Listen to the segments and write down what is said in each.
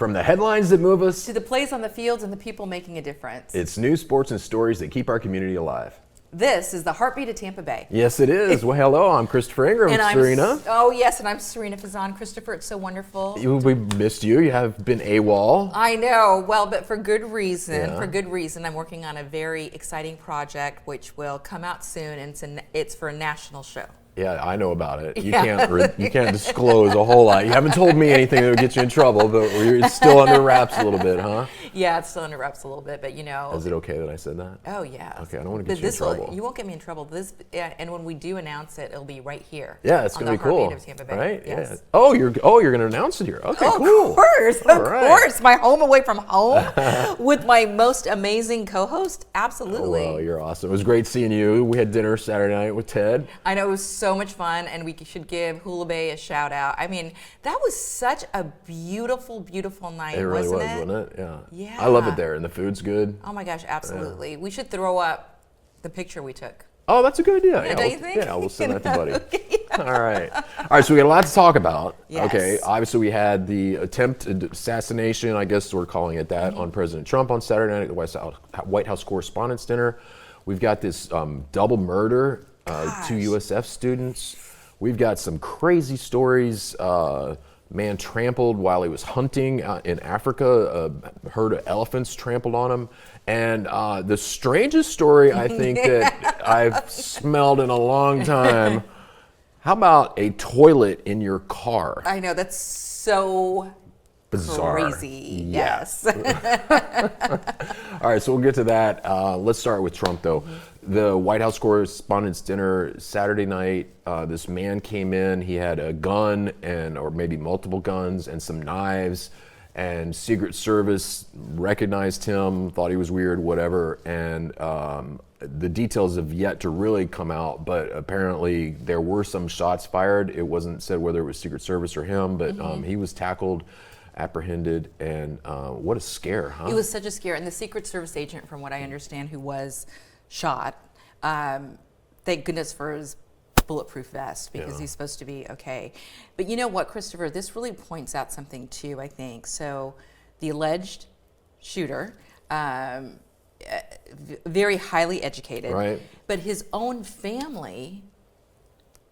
From the headlines that move us to the plays on the fields and the people making a difference. It's news, sports, and stories that keep our community alive. This is the heartbeat of Tampa Bay. Yes, it is. Well, hello, I'm Christopher Ingram. And Sarina. Oh, yes, and I'm Sarina Fazan. Christopher, it's so wonderful. We missed you. You have been AWOL. I know. Well, but for good reason. Yeah. For good reason. I'm working on a very exciting project which will come out soon, and it's for a national show. Yeah, I know about it. You can't disclose a whole lot. You haven't told me anything that would get you in trouble, but it's still under wraps a little bit, huh? Yeah, it's still under wraps a little bit, but you know. Is it okay that I said that? Oh yeah. Okay, I don't want to get you in trouble. You won't get me in trouble. And when we do announce it, it'll be right here. Yeah, it's gonna be cool. Of Tampa Bay. Right? Yes. Yeah. Oh, you're gonna announce it here. Okay, cool. Of course, All of right. course. My home away from home with my most amazing co-host. Absolutely. Oh, well, you're awesome. It was great seeing you. We had dinner Saturday night with Ted. I know, it was so much fun, and we should give Hula Bay a shout out. I mean, that was such a beautiful, beautiful night, It really wasn't it? wasn't it? Yeah. Yeah. I love it there, and the food's good. Oh my gosh, absolutely. We should throw up the picture we took. Oh, that's a good idea. Yeah, don't you think? Yeah, we'll send that to Buddy. Okay. All right. All right, so we got a lot to talk about. Yes. Okay, obviously we had the attempted assassination, I guess we're calling it that, on President Trump on Saturday night at the White House Correspondents' Dinner. We've got this double murder, 2 USF students. We've got some crazy stories. Man trampled while he was hunting in Africa. A herd of elephants trampled on him. And the strangest story I think that I've smelled in a long time. How about a toilet in your car? I know, that's so Bizarre. crazy. Yeah. Yes. All right, so we'll get to that. Let's start with Trump, though. The White House Correspondents' Dinner Saturday night, this man came in. He had a gun or maybe multiple guns and some knives, and Secret Service recognized him, thought he was weird, whatever, and the details have yet to really come out, but apparently there were some shots fired. It wasn't said whether it was Secret Service or him, but he was tackled, apprehended, and what a scare, huh? It was such a scare. And the Secret Service agent, from what I understand, who was shot, thank goodness for his bulletproof vest, because he's supposed to be okay. But you know what, Christopher, this really points out something too, I think. So the alleged shooter, very highly educated, Right. but his own family,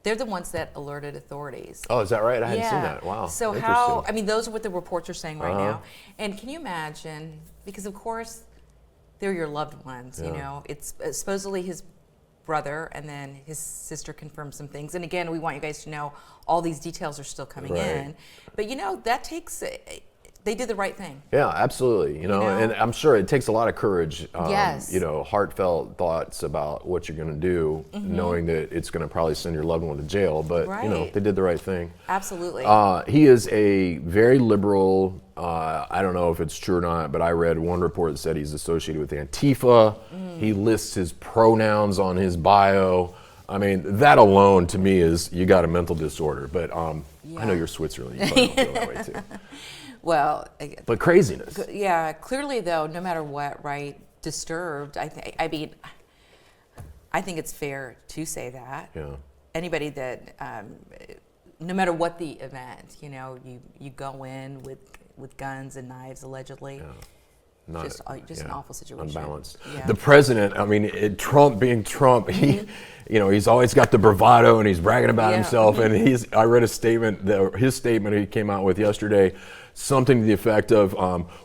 they're the ones that alerted authorities. Oh, is that right? I hadn't seen that. Wow. So how, I mean, those are what the reports are saying right now. And can you imagine, because of course, they're your loved ones, you know. It's supposedly his brother, and then his sister confirmed some things. And again, we want you guys to know all these details are still coming in. But you know, that takes, they did the right thing. Yeah, absolutely. You know, and I'm sure it takes a lot of courage, Yes. you know, heartfelt thoughts about what you're going to do, knowing that it's going to probably send your loved one to jail. But, you know, they did the right thing. Absolutely. He is a very liberal, I don't know if it's true or not, but I read one report that said he's associated with Antifa. He lists his pronouns on his bio. I mean, that alone to me is, you got a mental disorder. But I know you're Switzerland. You probably don't feel that way too. Well, But craziness. yeah, clearly though, no matter what, right, disturbed, I mean, I think it's fair to say that. Yeah. Anybody that, no matter what the event, you know, you go in with guns and knives, allegedly. Yeah. Not, Just an awful situation. Unbalanced. Yeah. The president, I mean, Trump being Trump, he, you know, he's always got the bravado and he's bragging about himself. And I read a statement, his statement he came out with yesterday, something to the effect of,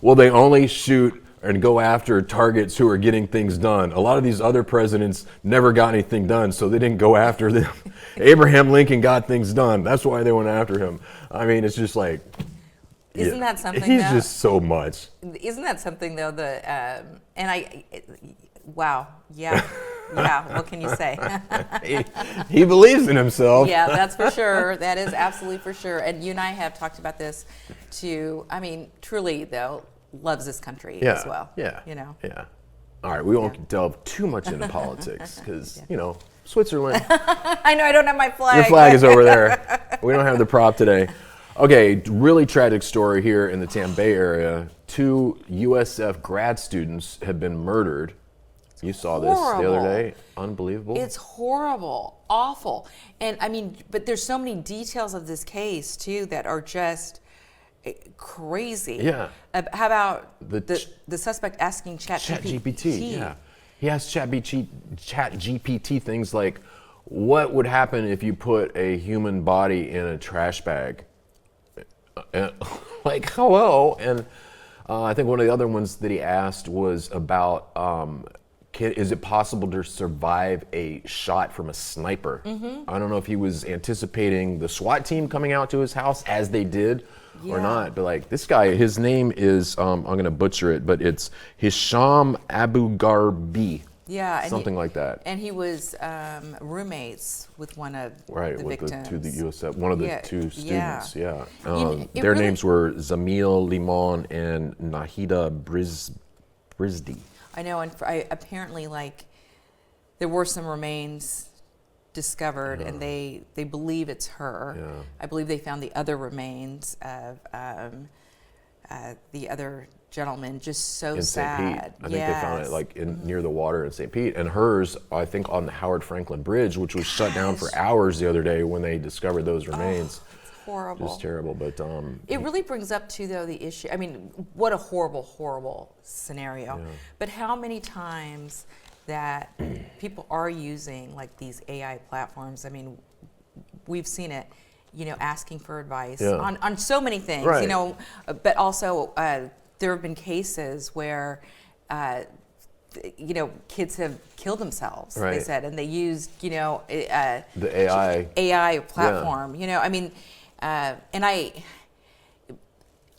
well, they only shoot and go after targets who are getting things done. A lot of these other presidents never got anything done, so they didn't go after them. Abraham Lincoln got things done. That's why they went after him. I mean, it's just like, Isn't that something? He's just so much. Isn't that something though? Wow, yeah. What can you say? he believes in himself. Yeah, that's for sure. That is absolutely for sure. And you and I have talked about this too. I mean, truly though, loves this country as well. Yeah. You know. Yeah. All right, we won't delve too much into politics because you know, Switzerland. I know I don't have my flag. Your flag is over there. We don't have the prop today. Okay, really tragic story here in the Tampa Bay area. 2 USF grad students have been murdered. You saw this the other day. Unbelievable. It's horrible, awful. And I mean, but there's so many details of this case too that are just, crazy. Yeah. How about The the suspect asking ChatGPT? Yeah. He asked ChatGPT things like, what would happen if you put a human body in a trash bag? Like, hello. And I think one of the other ones that he asked was about, is it possible to survive a shot from a sniper? I don't know if he was anticipating the SWAT team coming out to his house as they did or not, but like this guy, his name is, I'm going to butcher it, but it's Hisham Abu Garbi. Yeah, and something like that. And he was roommates with one of the victims. One of the two students. Their really, names were Zamil Limon and Nahida Brizdi. I know, and apparently, like, there were some remains discovered, and they believe it's her. Yeah. I believe they found the other remains of the other gentleman. Just so in sad. St. Pete. I think they found it like near the water in St. Pete, and hers, I think, on the Howard Franklin Bridge, which was shut down for hours the other day when they discovered those remains. It's horrible. Just terrible, but it really brings up too, though, the issue. I mean, what a horrible, horrible scenario. Yeah. But how many times that people are using like these AI platforms? I mean, we've seen it. Asking for advice on so many things. Right. But also. There have been cases where, kids have killed themselves. Right. They said, and they used, the AI platform. I mean, and I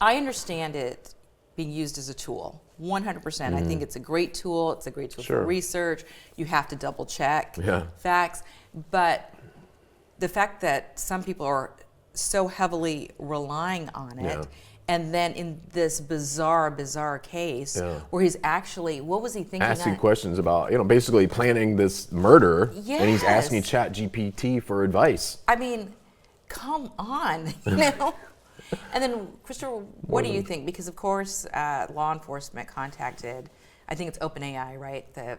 understand it being used as a tool, 100%. I think it's a great tool. It's a great tool for research. You have to double check facts, but the fact that some people are so heavily relying on it. And then in this bizarre case where he's actually, what was he thinking? Asking questions about, basically planning this murder, and he's asking ChatGPT for advice. I mean, come on, And then, Christopher, what do you think? Because of course, law enforcement contacted, I think it's OpenAI, right? The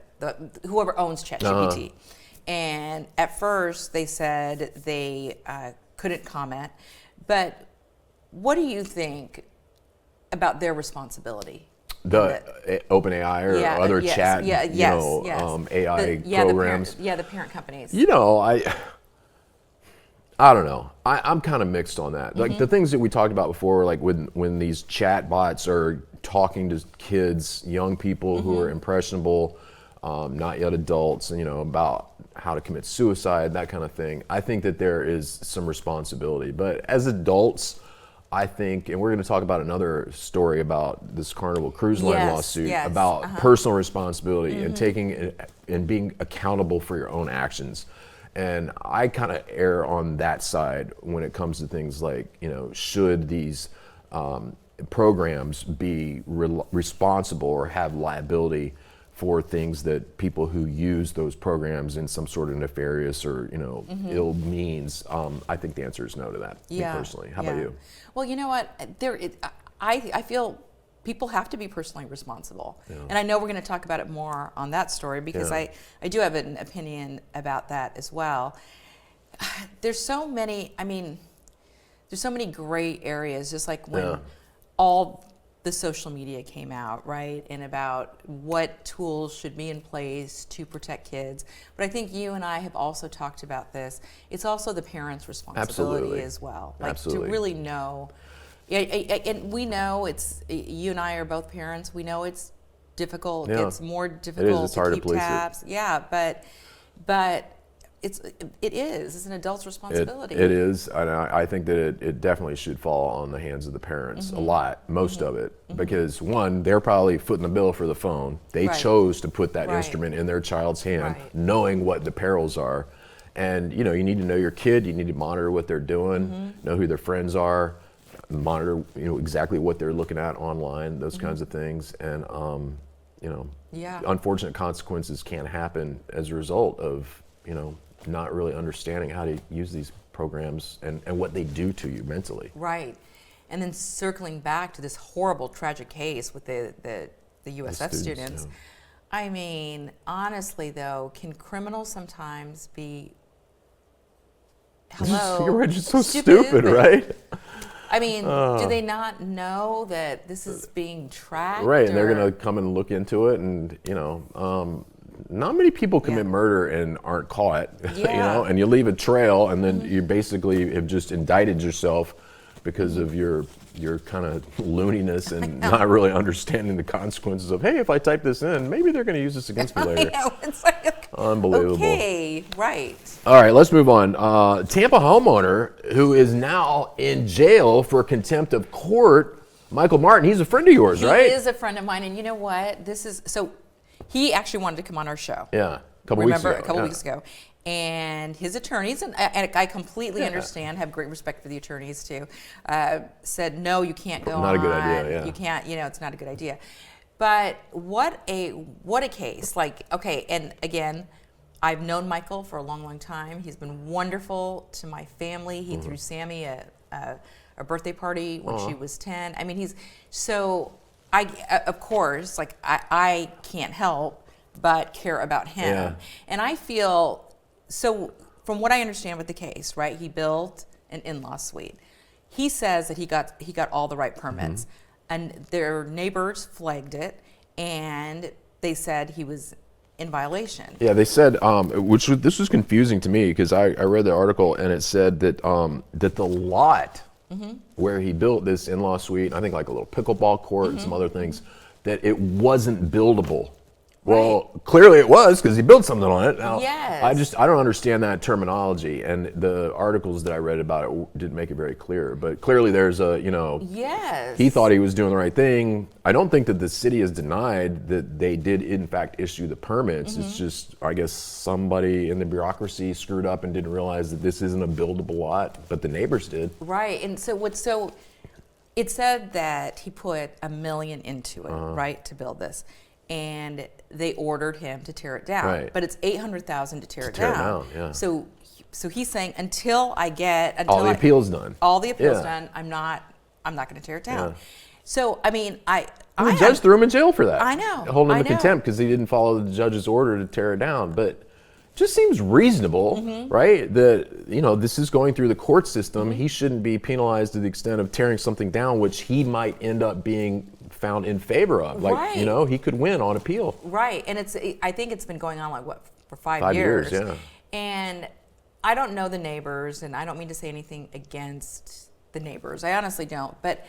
whoever owns ChatGPT, and at first they said they couldn't comment, but. What do you think about their responsibility? The OpenAI or other chat, AI programs? The parent companies. I don't know. I'm kind of mixed on that. Like the things that we talked about before, like when these chat bots are talking to kids, young people who are impressionable, not yet adults, about how to commit suicide, that kind of thing. I think that there is some responsibility. But as adults, I think, and we're going to talk about another story about this Carnival Cruise Line lawsuit, about personal responsibility and taking and being accountable for your own actions. And I kind of err on that side when it comes to things like, should these programs be responsible or have liability for things that people who use those programs in some sort of nefarious or ill means. I think the answer is no to that. Me personally. How about you? Well, you know what? I feel people have to be personally responsible, and I know we're going to talk about it more on that story because I do have an opinion about that as well. There's so many. I mean, there's so many gray areas. Just like when all the social media came out, right? And about what tools should be in place to protect kids. But I think you and I have also talked about this. It's also the parents' responsibility as well. Like to really know. And we know it's, you and I are both parents. We know it's difficult. It's more difficult to keep tabs. But it is. It's an adult's responsibility. It is, and I think that it definitely should fall on the hands of the parents a lot, most of it, because one, they're probably footing the bill for the phone. They chose to put that instrument in their child's hand, knowing what the perils are, and you need to know your kid. You need to monitor what they're doing, know who their friends are, monitor exactly what they're looking at online, those kinds of things, and unfortunate consequences can happen as a result of not really understanding how to use these programs and what they do to you mentally. Right. And then circling back to this horrible, tragic case with the USF students. I mean, honestly, though, can criminals sometimes be, You're just so stupid, right? I mean, do they not know that this is being tracked? Right, and they're going to come and look into it, and not many people commit murder and aren't caught, and you leave a trail, and then you basically have just indicted yourself because of your kind of looniness and not really understanding the consequences of, hey, if I type this in, maybe they're going to use this against me later. I know. It's like, unbelievable. Okay, right. All right, let's move on. Tampa homeowner who is now in jail for contempt of court, Michael Martin. He's a friend of yours, right? He is a friend of mine, and you know what? He actually wanted to come on our show. Yeah, a couple weeks ago. And his attorneys, and I completely understand, have great respect for the attorneys too, said, no, you can't go on. Not a good idea, yeah. You can't, it's not a good idea. But what a case. Like, okay, and again, I've known Michael for a long, long time. He's been wonderful to my family. He threw Sammy a birthday party when she was 10. I mean, of course, like I can't help but care about him. Yeah. And I feel, so from what I understand with the case, right, he built an in-law suite. He says that he got all the right permits, and their neighbors flagged it, and they said he was in violation. Yeah, they said, this was confusing to me because I read the article, and it said that that the lot where he built this in-law suite, I think like a little pickleball court and some other things, that it wasn't buildable. Well, clearly it was because he built something on it. Now, yes. I don't understand that terminology, and the articles that I read about it didn't make it very clear. But clearly there's yes. He thought he was doing the right thing. I don't think that the city has denied that they did in fact issue the permits. It's just, I guess somebody in the bureaucracy screwed up and didn't realize that this isn't a buildable lot, but the neighbors did. Right, and so it said that he put $1 million into it, right, to build this. And they ordered him to tear it down, right. But it's $800,000 to tear it down. down. Yeah. So he's saying until all the appeals done, I'm not going to tear it down. Yeah. So I mean, the judge threw him in jail for that. I know, holding him in contempt because he didn't follow the judge's order to tear it down. But it just seems reasonable, right? That this is going through the court system. He shouldn't be penalized to the extent of tearing something down, which he might end up being found in favor of. Like, right. He could win on appeal. Right, and I think it's been going on for 5 years. 5 years, yeah. And I don't know the neighbors, and I don't mean to say anything against the neighbors. I honestly don't, but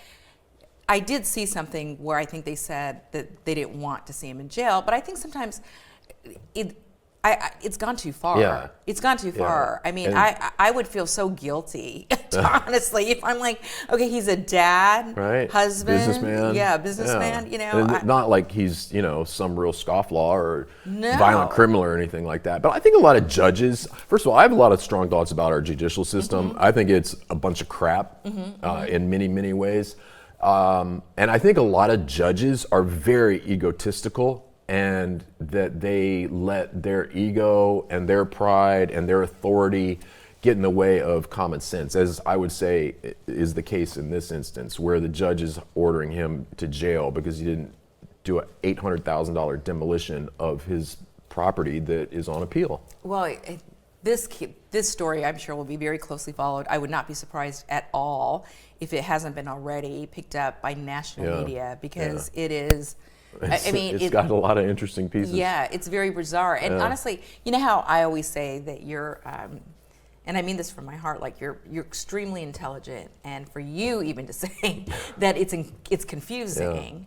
I did see something where I think they said that they didn't want to see him in jail, but I think sometimes it's gone too far. Yeah. It's gone too far. I mean, I would feel so guilty, honestly, if I'm like, okay, he's a dad, right. husband. Businessman. Yeah, businessman, And not like he's, some real scofflaw or violent criminal or anything like that. But I think a lot of judges, first of all, I have a lot of strong thoughts about our judicial system. I think it's a bunch of crap in many, many ways. And I think a lot of judges are very egotistical, and that they let their ego and their pride and their authority get in the way of common sense, as I would say is the case in this instance, where the judge is ordering him to jail because he didn't do an $800,000 demolition of his property that is on appeal. Well, this story, I'm sure, will be very closely followed. I would not be surprised at all if it hasn't been already picked up by national media, because it is... It's got a lot of interesting pieces. Yeah, it's very bizarre. And honestly, you know how I always say that you're, and I mean this from my heart, like you're extremely intelligent, and for you even to say that it's confusing.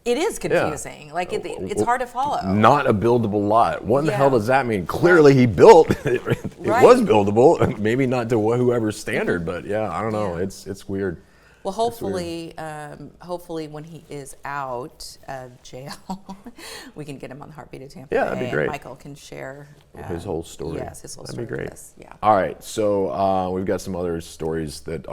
It is confusing. Like it's hard to follow. Not a buildable lot. What in the hell does that mean? Clearly he built. It was buildable. Maybe not to whoever's standard, but I don't know. It's weird. Well, hopefully when he is out of jail, we can get him on the Heartbeat of Tampa Bay. Yeah, that'd be great. And Michael can share his whole story. Yes, his whole that'd story. That'd be great. This. Yeah. All right, so we've got some other stories that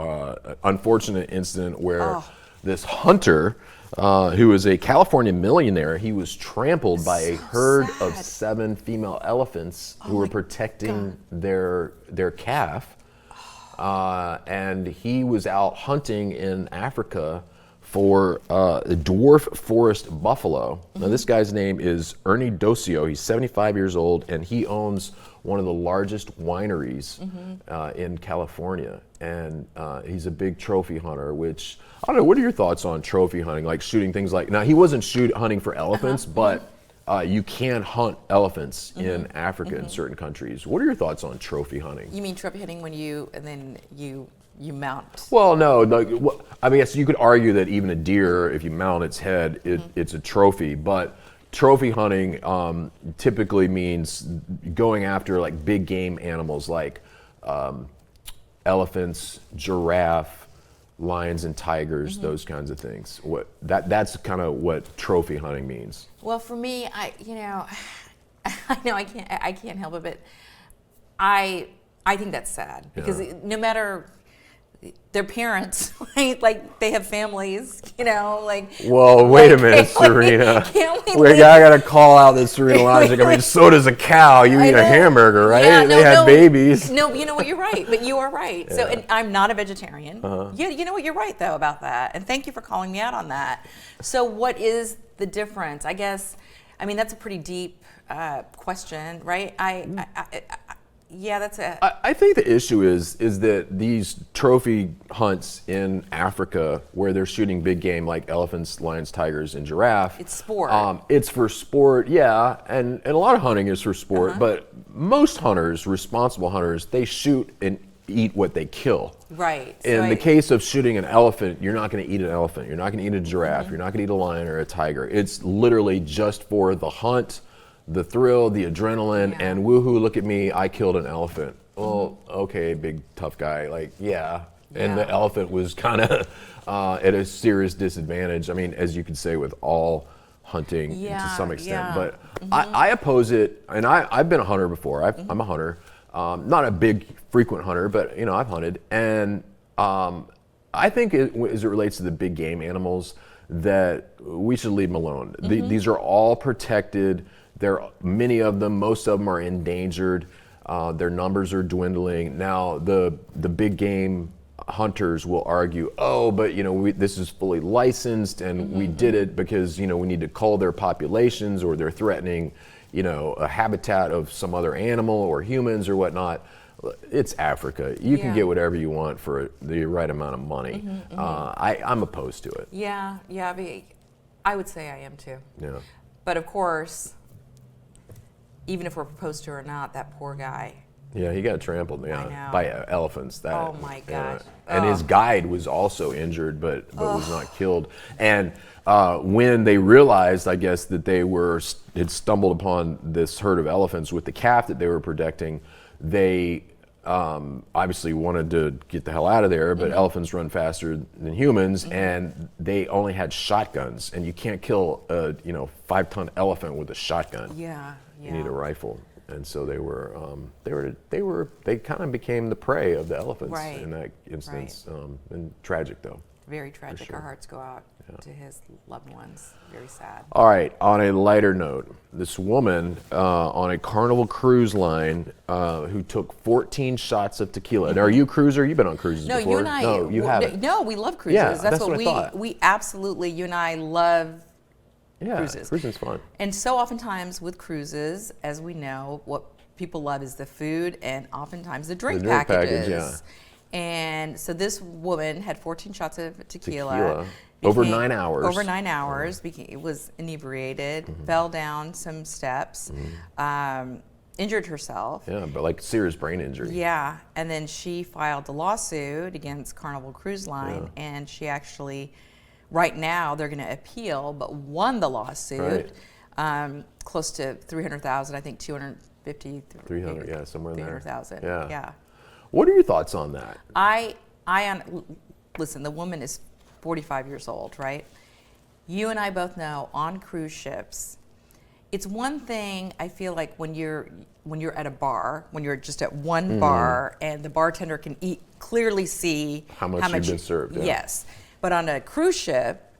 unfortunate incident where this hunter, who is a California millionaire, he was trampled by a herd of 7 female elephants who were protecting their calf. And he was out hunting in Africa for dwarf forest buffalo. Now, this guy's name is Ernie Docio. He's 75 years old, and he owns one of the largest wineries in California. and he's a big trophy hunter. Which I don't know. What are your thoughts on trophy hunting? Like shooting things like now he wasn't hunting for elephants, but you can hunt elephants in Africa in certain countries. What are your thoughts on trophy hunting? You mean trophy hunting when you mount? Well, no. I mean, yes, you could argue that even a deer, if you mount its head, it's a trophy. But trophy hunting typically means going after like big game animals like elephants, giraffe, lions and tigers, those kinds of things. That's kind of what trophy hunting means. Well, for me, I know I can't help it, but I think that's sad because no matter their parents, right? Like they have families, like. Well, wait a minute, Sarina. I gotta call out this Sarina logic. I mean, so does a cow. You eat a hamburger, right? Yeah, they have babies. No, you know what? You're right, but you are right. So, and I'm not a vegetarian. Yeah, you know what? You're right though about that, and thank you for calling me out on that. So, what is the difference? I guess, I mean, that's a pretty deep question, right? Yeah, that's it. I think the issue is that these trophy hunts in Africa where they're shooting big game like elephants, lions, tigers, and giraffe. It's sport. It's for sport, yeah, and a lot of hunting is for sport, but most hunters, responsible hunters, they shoot and eat what they kill. Right. In the case of shooting an elephant, you're not going to eat an elephant. You're not going to eat a giraffe. You're not going to eat a lion or a tiger. It's literally just for the hunt, the thrill, the adrenaline, and woohoo, look at me, I killed an elephant. Well, okay, big tough guy, like, yeah. And the elephant was kind of at a serious disadvantage. I mean, as you could say with all hunting to some extent. But I oppose it, and I've been a hunter before. I'm a hunter. Not a big, frequent hunter, but, I've hunted. And I think as it relates to the big game animals, that we should leave them alone. These are all protected. There are many of them. Most of them are endangered. Their numbers are dwindling. Now, the big game hunters will argue, oh, but this is fully licensed, and we did it because we need to cull their populations, or they're threatening, a habitat of some other animal or humans or whatnot. It's Africa. You can get whatever you want for the right amount of money. I'm opposed to it. Yeah. I would say I am too. Yeah. But of course, even if we're opposed to or not, that poor guy. Yeah, he got trampled by elephants. Oh my gosh. And his guide was also injured, but was not killed. And when they realized, I guess, that they had stumbled upon this herd of elephants with the calf that they were protecting, they obviously wanted to get the hell out of there, but elephants run faster than humans, and they only had shotguns, and you can't kill a 5-ton elephant with a shotgun. Yeah. You need a rifle, and so they kind of became the prey of the elephants in that instance. And tragic though. Very tragic. Sure. Our hearts go out to his loved ones. Very sad. All right. On a lighter note, this woman on a Carnival cruise line who took 14 shots of tequila. Now, are you a cruiser? You've been on cruises before. You and I. No, you haven't. No, we love cruises. Yeah, that's what I thought. We absolutely. You and I love. Yeah, cruises. Cruising's fun. And so oftentimes with cruises, as we know, what people love is the food and oftentimes the drink packages. Package, And so this woman had 14 shots of tequila. Over 9 hours. Over 9 hours. Was inebriated, fell down some steps, injured herself. Yeah, but like serious brain injury. Yeah, and then she filed a lawsuit against Carnival Cruise Line, and she actually, right now, they're going to appeal, but won the lawsuit, close to $300,000, I think 250. 300, yeah, somewhere in there. 300,000. Yeah. What are your thoughts on that? Listen, the woman is 45 years old, right? You and I both know on cruise ships, it's one thing I feel like when you're at a bar, when you're just at one bar and the bartender can clearly see how much you've been served. Yeah. Yes. But on a cruise ship,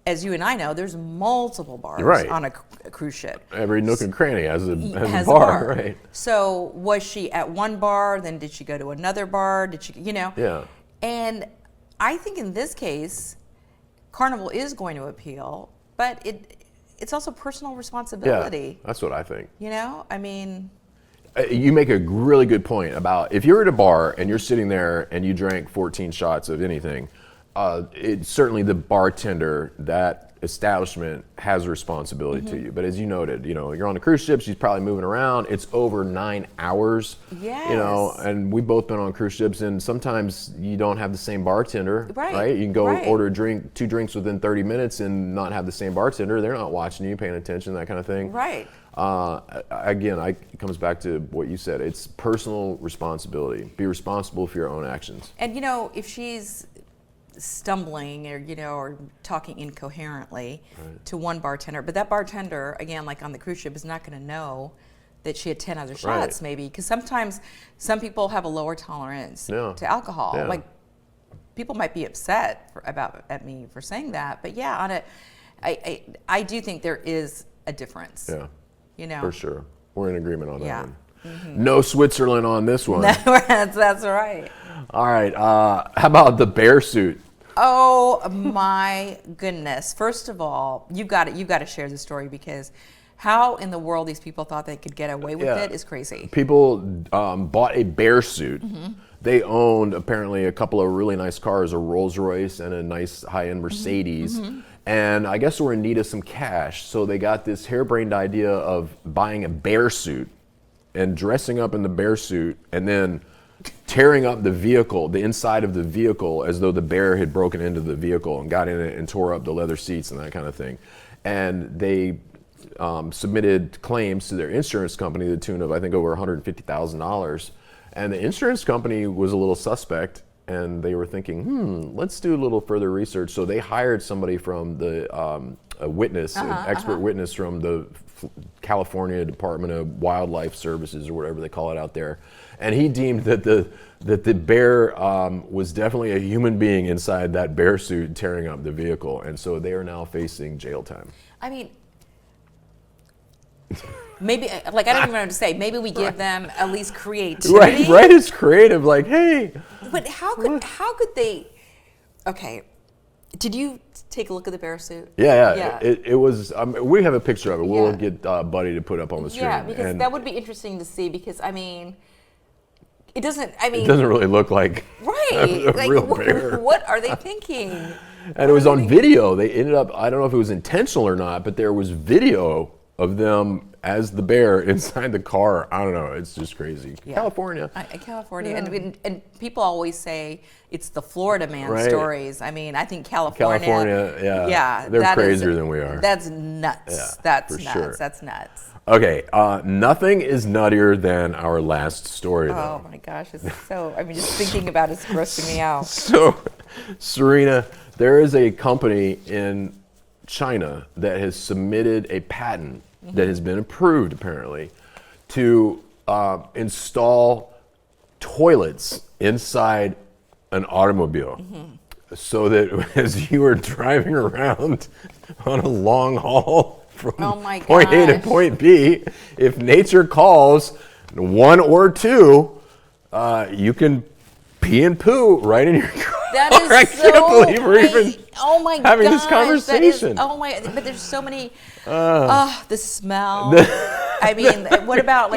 as you and I know, there's multiple bars on a cruise ship. Every nook and cranny has a bar, right? So was she at one bar, then did she go to another bar? Did she, Yeah. And I think in this case, Carnival is going to appeal, but it's also personal responsibility. Yeah, that's what I think. I mean... You make a really good point about if you're at a bar and you're sitting there and you drank 14 shots of anything, it's certainly the bartender, that establishment has a responsibility to you. But as you noted, you're on a cruise ship, she's probably moving around. It's over 9 hours. Yes. And we've both been on cruise ships, and sometimes you don't have the same bartender, right? You can go order two drinks within 30 minutes and not have the same bartender. They're not watching you, paying attention, that kind of thing. Right. Again, it comes back to what you said. It's personal responsibility. Be responsible for your own actions. And if she's stumbling or talking incoherently to one bartender, but that bartender, again, like on the cruise ship, is not going to know that she had 10 other shots, maybe, because sometimes some people have a lower tolerance to alcohol. Like, people might be upset at me for saying that, but I do think there is a difference. For sure. We're in agreement on that one. Mm-hmm. No Switzerland on this one. That's right. All right. How about the bear suit? Oh my goodness! First of all, you've got to share the story, because how in the world these people thought they could get away with it is crazy. People bought a bear suit. They owned apparently a couple of really nice cars, a Rolls Royce and a nice high-end Mercedes. And I guess we're in need of some cash, so they got this harebrained idea of buying a bear suit and dressing up in the bear suit, and then tearing up the vehicle, the inside of the vehicle, as though the bear had broken into the vehicle and got in it and tore up the leather seats and that kind of thing. And they submitted claims to their insurance company to the tune of, I think, over $150,000. And the insurance company was a little suspect, and they were thinking, let's do a little further research. So they hired somebody from a witness, an expert witness from the California Department of Wildlife Services, or whatever they call it out there. And he deemed that the bear was definitely a human being inside that bear suit tearing up the vehicle. And so they are now facing jail time. I mean, maybe, I don't even know what to say. Maybe we give them at least creativity. Right, it's creative, like, hey. But how could they, okay, did you take a look at the bear suit? Yeah. It was, we have a picture of it. We'll get Buddy to put up on the screen. Yeah, because that would be interesting to see, because, it doesn't really look like a real bear. What are they thinking? And it was on video. They ended up, I don't know if it was intentional or not, but there was video of them as the bear inside the car. I don't know. It's just crazy. Yeah. California. Yeah. And people always say it's the Florida man stories. I think California, they're crazier than we are. That's nuts. Yeah, that's for nuts. sure. That's nuts. Okay, nothing is nuttier than our last story, though. Oh my gosh, it's so, just thinking about it's grossing me out. So, Sarina, there is a company in China that has submitted a patent that has been approved, apparently, to install toilets inside an automobile. So that as you are driving around on a long haul from point A to point B, if nature calls, one or two, you can pee and poo right in your car. That is I can't believe we're even having this conversation. But there's so many, the smell. What about,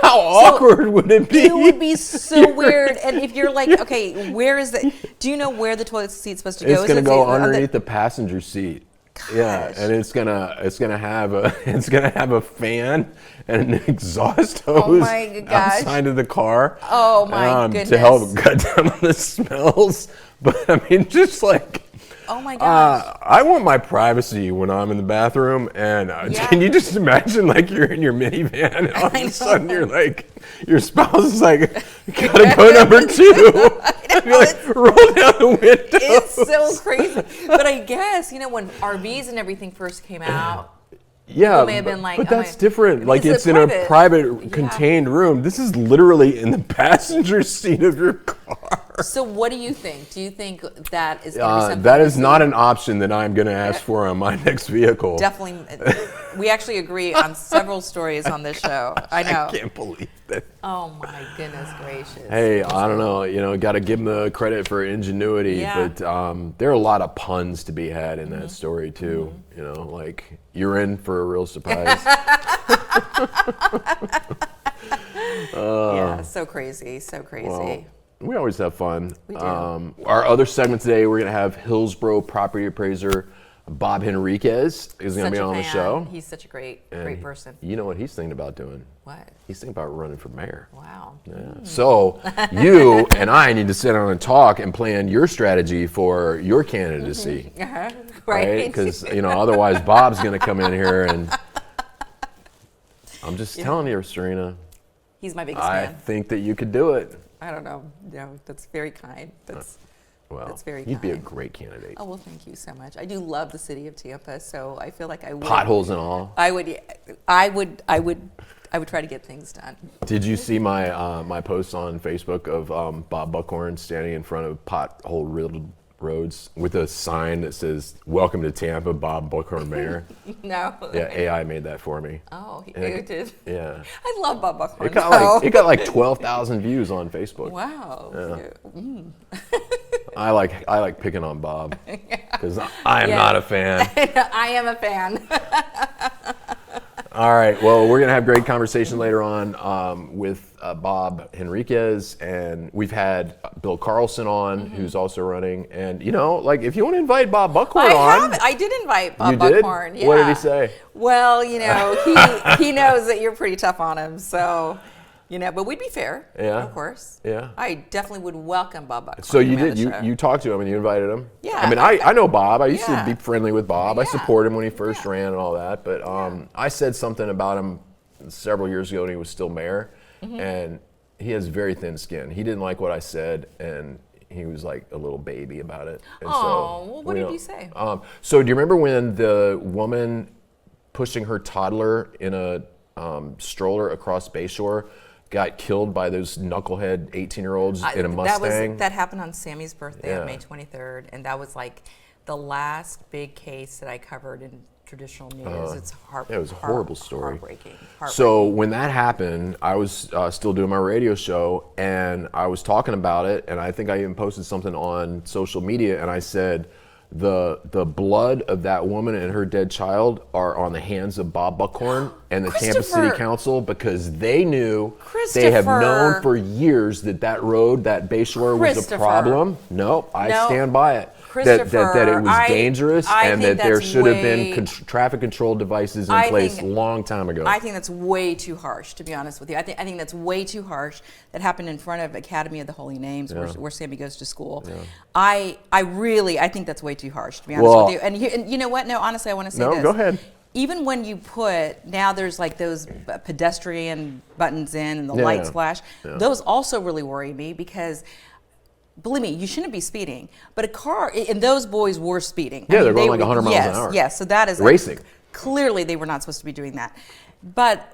how awkward would it be? It would be so weird. And if you're like, okay, where is do you know where the toilet seat's supposed to go? It's going to go underneath the passenger seat. Gosh. Yeah, and it's gonna have a fan and an exhaust hose outside of the car. Oh my goodness! To help cut down on the smells. But just like, oh my gosh! I want my privacy when I'm in the bathroom. And can you just imagine, like, you're in your minivan and all of a sudden you're like, your spouse is like, gotta go number 2. You're like, roll down the window. It's so crazy. But I guess, when RVs and everything first came out, people may have been like, but that's different. Like, it's in a private, contained room. This is literally in the passenger seat of your car. So what do you think? Do you think that is going to be something? That is not an option that I'm going to ask for on my next vehicle. Definitely. We actually agree on several stories on this show. I know. I can't believe that. Oh my goodness gracious. Hey, I don't know. Got to give them the credit for ingenuity. Yeah. But there are a lot of puns to be had in that story too. Like, you're in for a real surprise. Yeah, so crazy, so crazy. Well, we always have fun. We do. Our other segment today, we're going to have Hillsborough property appraiser Bob Henriquez is going to be on the show. He's such a great person. You know what he's thinking about doing? What? He's thinking about running for mayor. Wow. Yeah. So you and I need to sit down and talk and plan your strategy for your candidacy. Right. Because, otherwise Bob's going to come in here and I'm just telling you, Sarina. He's my biggest I fan. think that you could do it. I don't know. No, that's very kind. That's very you'd be a kind. great candidate. Oh, well, thank you so much. I do love the city of Tampa, so I feel like I would. Potholes and all. I would try to get things done. Did you see my my post on Facebook of Bob Buckhorn standing in front of pothole-riddled roads with a sign that says, "Welcome to Tampa, Bob Buckhorn Mayor"? No. Yeah, AI made that for me. Oh, he And did. Yeah. I love Bob Buckhorn. It got like 12,000 views on Facebook. Wow. Yeah. I like picking on Bob because I am not a fan. I am a fan. All right. Well, we're gonna have great conversation later on with Bob Henriquez, and we've had Bill Carlson on, who's also running. And if you want to invite Bob Buckhorn on, I did invite Bob you did? Buckhorn. Yeah. What did he say? Well, he knows that you're pretty tough on him, so. But we'd be fair, Yeah. of course. Yeah. I definitely would welcome Bob Buckhorn. So to you be on did. the show. You talked to him and you invited him. Yeah. I mean, I know Bob. I used to Yeah. be friendly with Bob. I Yeah. supported him when he first ran and all that. But I said something about him several years ago when he was still mayor, and he has very thin skin. He didn't like what I said, and he was like a little baby about it. And Well, what did you say? So do you remember when the woman pushing her toddler in a stroller across Bayshore got killed by those knucklehead 18-year-olds in a Mustang? That happened on Sammy's birthday on Yeah. May 23rd, and that was like the last big case that I covered in traditional news. It's it was a horrible story. Heartbreaking. So when that happened, I was still doing my radio show, and I was talking about it, and I think I even posted something on social media, and I said, the blood of that woman and her dead child are on the hands of Bob Buckhorn and the Tampa City Council, because they knew, they have known for years that road, that Bayshore was a problem. No, I stand by it. That it was dangerous and that there should have been traffic control devices in place a long time ago. I think that's way too harsh, to be honest with you. I think that's way too harsh. That happened in front of Academy of the Holy Names, where Sammy goes to school. Yeah. I think that's way too harsh, to be honest with you. And you know what? No, honestly, I want to say this. No, go ahead. Even when you now there's like those pedestrian buttons in and the lights flash. Yeah. Those also really worry me because, believe me, you shouldn't be speeding. But a car, and those boys were speeding. Yeah, they're going like 100 miles an hour. Yes, so that is racing. Clearly, they were not supposed to be doing that. But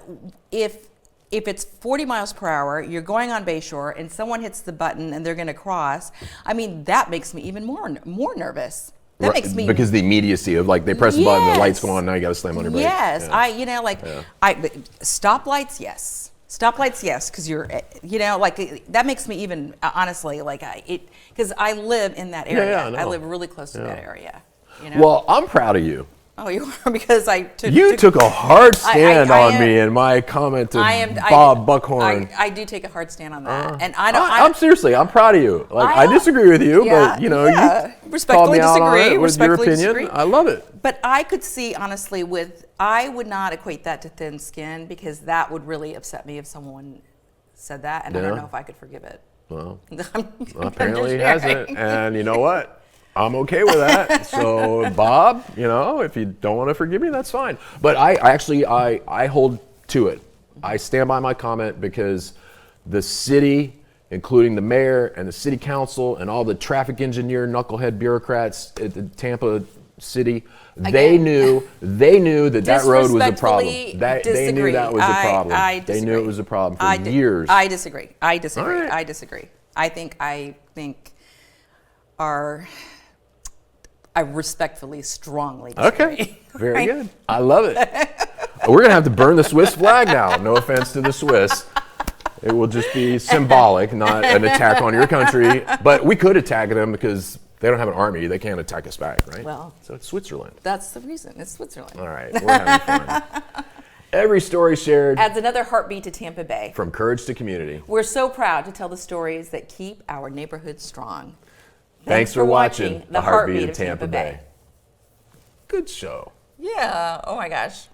if it's 40 miles per hour, you're going on Bayshore, and someone hits the button and they're going to cross, I mean, that makes me even more nervous. That makes me, because the immediacy of like they press the button, the lights go on, now you got to slam on your brakes. Yes, stoplights, yes. Stoplights, yes, because that makes me even, honestly, because I live in that area. Yeah, I live really close to that area. Well, I'm proud of you. Oh, you are, because I took... You took a hard stand on me in my comment to Bob Buckhorn. I do take a hard stand on that. And I'm seriously, I'm proud of you. Like, I disagree with you, but, you respectfully disagree. With your opinion. I love it. But I could see, honestly, I would not equate that to thin skin, because that would really upset me if someone said that, and I don't know if I could forgive it. Well, apparently he hasn't, and you know what? I'm okay with that. So, Bob, if you don't want to forgive me, that's fine. But I hold to it. I stand by my comment, because the city, including the mayor and the city council and all the traffic engineer knucklehead bureaucrats at the Tampa City, they knew that road was a problem. They knew that was a problem. They knew it was a problem for years. I disagree. Right. I disagree. I think I respectfully, strongly disagree. Okay, very good. I love it. We're going to have to burn the Swiss flag now. No offense to the Swiss. It will just be symbolic, not an attack on your country. But we could attack them because they don't have an army. They can't attack us back, right? Well, so it's Switzerland. That's the reason. It's Switzerland. All right, we're having fun. Every story shared adds another heartbeat to Tampa Bay. from courage to community. We're so proud to tell the stories that keep our neighborhood strong. Thanks for watching The Heartbeat of Tampa Bay. Good show. Yeah. Oh my gosh.